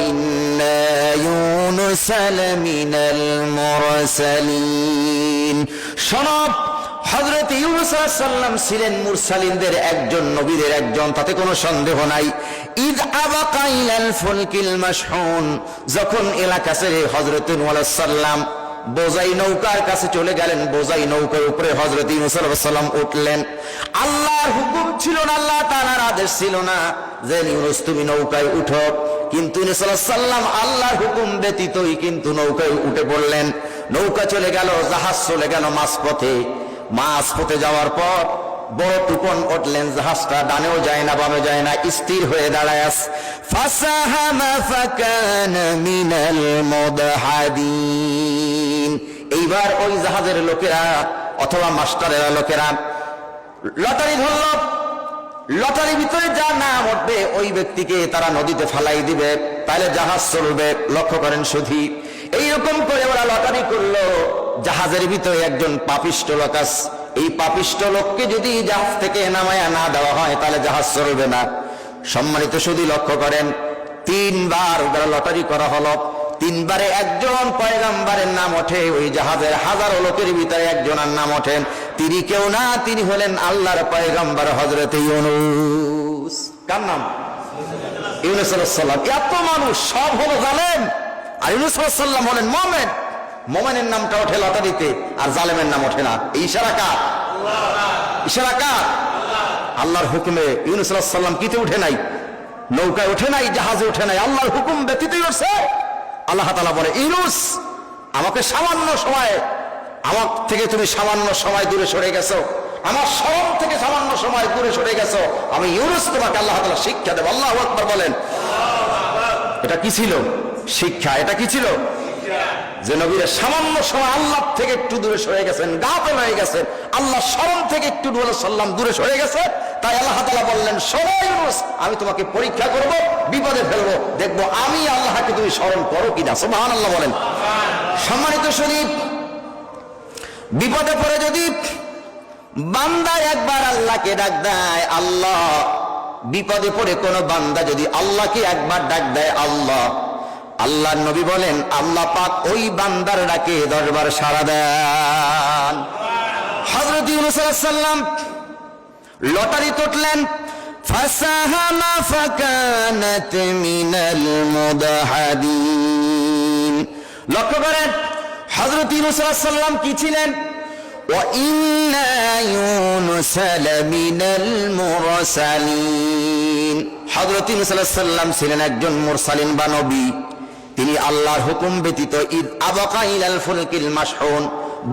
ইন্না ইউনুস লামিনাল মুরসালিন। শোনো, হযরত ইউনুস আলাইহিস সালাম ছিলেন মুরসালিনদের একজন, নবীদের একজন, তাতে কোনো সন্দেহ নাই। ইদ আবাকা ইলাল ফুলকিল মাশহুন, যখন এলাকা ছেড়ে হযরত নূহ আলাইহিস সালাম বোঝাই নৌকার কাছে চলে গেলেন, বোঝাই নৌকার উপরে হযরত ইউনুস আলাইহিস সালাম উঠলেন। আল্লাহর হুকুম ছিল না, আল্লাহ তাআলার আদেশ ছিল না যে ইউনুস তুমি নৌকায় উঠো, কিন্তু ইউনুস আলাইহিস সালাম আল্লাহর হুকুম ব্যতীতই কিন্তু নৌকায় উঠে পড়লেন। নৌকা চলে গেল, জাহাজ চলে গেল মাঝপথে যাওয়ার পর বড় তুফান উঠলেন, জাহাজটা ডানেও যায় না বামে যায় না, স্থির হয়ে দাঁড়ায় আছে। ফাসাহামা ফাকানা মিনাল মুদহাদিন। এইবার ওই জাহাজের লোকেরা অথবা মাস্টারেরা লোকেরা লটারি ধরল, লটারির ভিতরে যা নাম উঠবে ওই ব্যক্তিকে তারা নদীতে ফালাই দিবে, তাহলে জাহাজ চলবে। লক্ষ্য করেন শুধু এইরকম করে ওরা লটারি করলো। জাহাজের ভিতরে একজন পাপিষ্ঠ লোক আছে, এই পাপিষ্ঠ লোককে যদি জাহাজ থেকে নামায়া না দেওয়া হয় তাহলে জাহাজ চলবে না। সম্মানিত শুধু লক্ষ্য করেন, 3 বার ওরা লটারি করা হলো, 3 বারে একজন পয়গম্বরের নাম ওঠে, ওই জাহাজের হাজারো লোকের ভিতরে একজনের নাম ওঠেন। তিনি কেউ না, তিনি হলেন আল্লাহর পয়গম্বর হযরত ইউনুস। কার নাম? ইউনুস আলাইহিস সালাম। এত মানুষ সব হলো জালেম, আর ইউনুস আলাইহিস সালাম হলেন মুমিন। মুমিনের নামটা ওঠে লটারিতে, আর জালেমের নাম ওঠে না। এই ইশারা কার? ইশারা কার? আল্লাহর হুকুমে ইউনুস আলাইহিস সালাম কিতে উঠে নাই, নৌকায় উঠে নাই, জাহাজে উঠে নাই, আল্লাহর হুকুম ব্যতীতই উঠছে। আল্লাহ তাআলা বলে, ইউনুস আমাকে সামান্য সময়, আমার থেকে তুমি সামান্য সময় দূরে সরে গেছো, আমার শরম থেকে সামান্য সময় দূরে সরে গেছো, আমি ইউনুস তোমাকে আল্লাহ তাআলা শিক্ষা দেব। আল্লাহু আকবার বলেন। এটা কি ছিল? শিক্ষা। এটা কি ছিল? যে নবীরা সামান্য সময় আল্লাহ থেকে একটু দূরে সরে গেছেন, গাফেল হয়ে গেছেন, আল্লাহ শরম থেকে একটু সাল্লাম দূরে সরে গেছে। তাই আল্লাহ তাআলা বললেন, শোনো ইউনুস, আমি তোমাকে পরীক্ষা করব, বিপদে ফেলবো, দেখবো আমি আল্লাহকে তুমি স্মরণ করো কিনা। সুবহানাল্লাহ বলেন। সম্মানিত শরীফ, বিপদে পড়ে যদি বান্দা একবার আল্লাহকে ডাক দেয়, আল্লাহ, বিপদে পড়ে কোন বান্দা যদি আল্লাহকে একবার ডাক দেয়, আল্লাহর নবী বলেন আল্লাহ পাক ওই বান্দার ডাকে 10 বার সাড়া দেন। হযরত ইউনুস আলাইহিস সালাম লটারি তুললেন, ফাসাহামা ফাকানাত মিনাল মুদহাদিন। লক্ষ্য করেন হযরত ইউনুস আলাইহিস সালাম কি ছিলেন? ওয়া ইন্না ইউনুস লামিনাল মুরসালিন। হযরত ইউনুস আলাইহিস সালাম ছিলেন একজন মুরসালিন বা নবী। তিনি আল্লাহর হুকুম ব্যতীত ইদ আবাকা ইলাল ফুলকিল মাশহুন,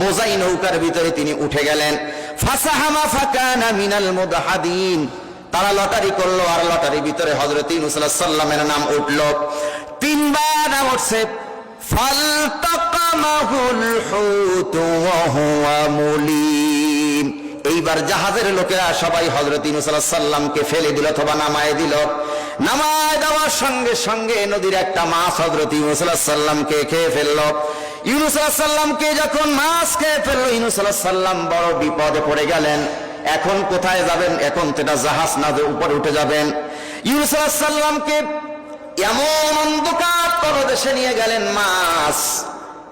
বোঝাই নৌকার ভিতরে তিনি উঠে গেলেন। ফাসাহামা ফাকানা মিনাল মুদহাদিন। তারা লটারি করলো, আর লটারির ভিতরে হযরত ইউনুস আলাইহিস সালামের নাম উঠলো। 3 বার নাম উঠছে। ফালতাকামাহুল হুত ওয়া হুয়া মুলিম। এইবার জাহাজের লোকেরা সবাই হযরত ইউনুস আলাইহিস সালামকে ফেলে দিল অথবা নামায় দিল। নামায় দেওয়ার সঙ্গে সঙ্গে নদীর একটা মাছ হযরত ইউনুস আলাইহিস সালামকে খেয়ে ফেললো। ইউনুস আলাইহিস সালামকে যখন মাছ খেয়ে ফেললো, ইউনুস আলাইহিস সালাম বড় বিপদে পড়ে গেলেন। এখন কোথায় যাবেন? এখন তো এটা জাহাজ না যে উপরে উঠে যাবেন। ইউনুস আলাইহিস সালামকে এমন অন্ধকার তলদেশে নিয়ে গেলেন মাছ।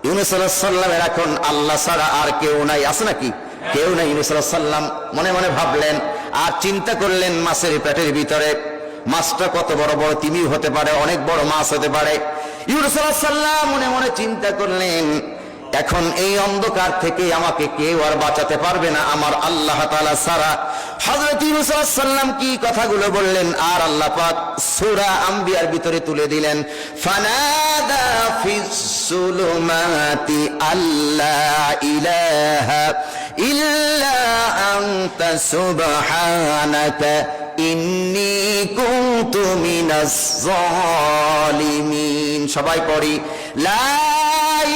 ইউনুস আলাইহিস সালামের এখন আল্লাহ ছাড়া আর কেউ নাই, আছে নাকি? কেউ নাই। ইউনুস আলাইহিস সালাম মনে মনে ভাবলেন আর চিন্তা করলেন, মাছের পেটের ভিতরে মাছটা কত বড় বড় তিমি হতে পারে, অনেক বড় মাছ হতে পারে। ইউনুস আলাইহিস সালাম মনে মনে চিন্তা করলেন, এখন এই অন্ধকার থেকে আমাকে কেউ আর বাঁচাতে পারবে না আমার আল্লাহ তাআলা ছাড়া। হযরত ইউনুস আলাইহিস সালাম কি কথাগুলো বললেন, আর আল্লাহ পাক সূরা আম্বিয়ার ভিতরে তুলে দিলেন। ফানাদা ফিস সুলুমাতি আল্লা ইলাহা ইল্লা আনতা সুবহানাকা ইন্নী কুনতু মিনাজ জালিমিন। সবাই পড়ি, লা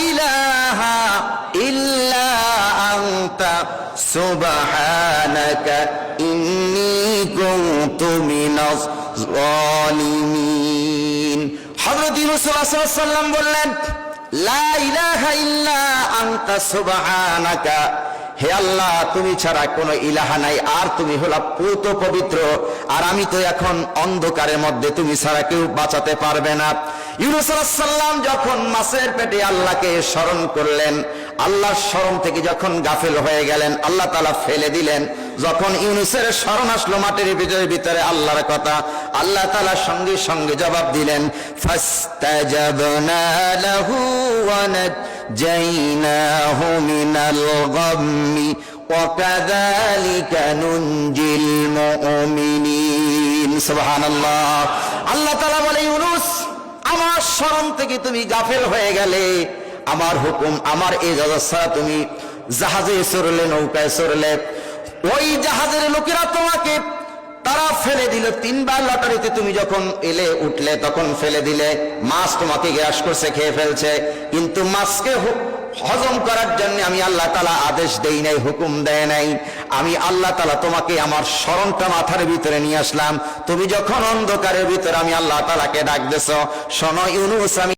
ইলাহা ইল্লা আনতা সুবহানাকা ইন্নী কুনতু মিনাজ জালিমিন। হযরত ইউনুস আলাইহিস সালাম বললেন, লা ইলাহা ইল্লা আনতা সুবহানাকা, হে আল্লাহ তুমি ছাড়া কোনো ইলাহা নাই, আর তুমি হলা পুত পবিত্র, আর আমি তো এখন অন্ধকারের মধ্যে, তুমি ছাড়া কেউ বাঁচাতে পারবে না। ইউনূস আলাইহিস সালাম যখন মাছের পেটে আল্লাহকে স্মরণ করলেন, আল্লাহর স্মরণ থেকে যখন গাফেল হয়ে গেলেন, আল্লাহ তাআলা ফেলে দিলেন। যখন ইউনূসের স্মরণ আসলো মাটির ভিতরে আল্লাহর কথা, আল্লাহ তাআলা সঙ্গে সঙ্গে জবাব দিলেন, ফাস্তাজাবনা লাহু ওয়া নাজাইনাহু মিনাল গাম্মি ওয়া কাযালিকা নুনজিল মুমিনিন। সুবহানাল্লাহ। আল্লাহ তাআলা বলে, ইউনূস, আমার স্মরণ থেকে তুমি গাফেল হয়ে গেলে, আমার হুকুম, আমার ইজাজত ছাড়া তুমি জাহাজে চড়লে, নৌকায় চড়লে, ওই জাহাজের লোকেরা তোমাকে তারা ফেলে দিল। 3 বার লটারিতে তুমি যখন এলে উঠলে তখন ফেলে দিলে। মাছ তোমাকে গ্রাস করছে, খেয়ে ফেলছে, কিন্তু মাছকে হজম করার জন্য আমি আল্লাহ তাআলা আদেশ দেই নাই, হুকুম দেয় নাই। আমি আল্লাহ তাআলা তোমাকে আমার স্মরণটা মাথার ভিতরে নিয়ে আসলাম। তুমি যখন অন্ধকারের ভিতরে আমি আল্লাহ তাআলাকে ডাক দিছো, শোনো ইউনূস, আমি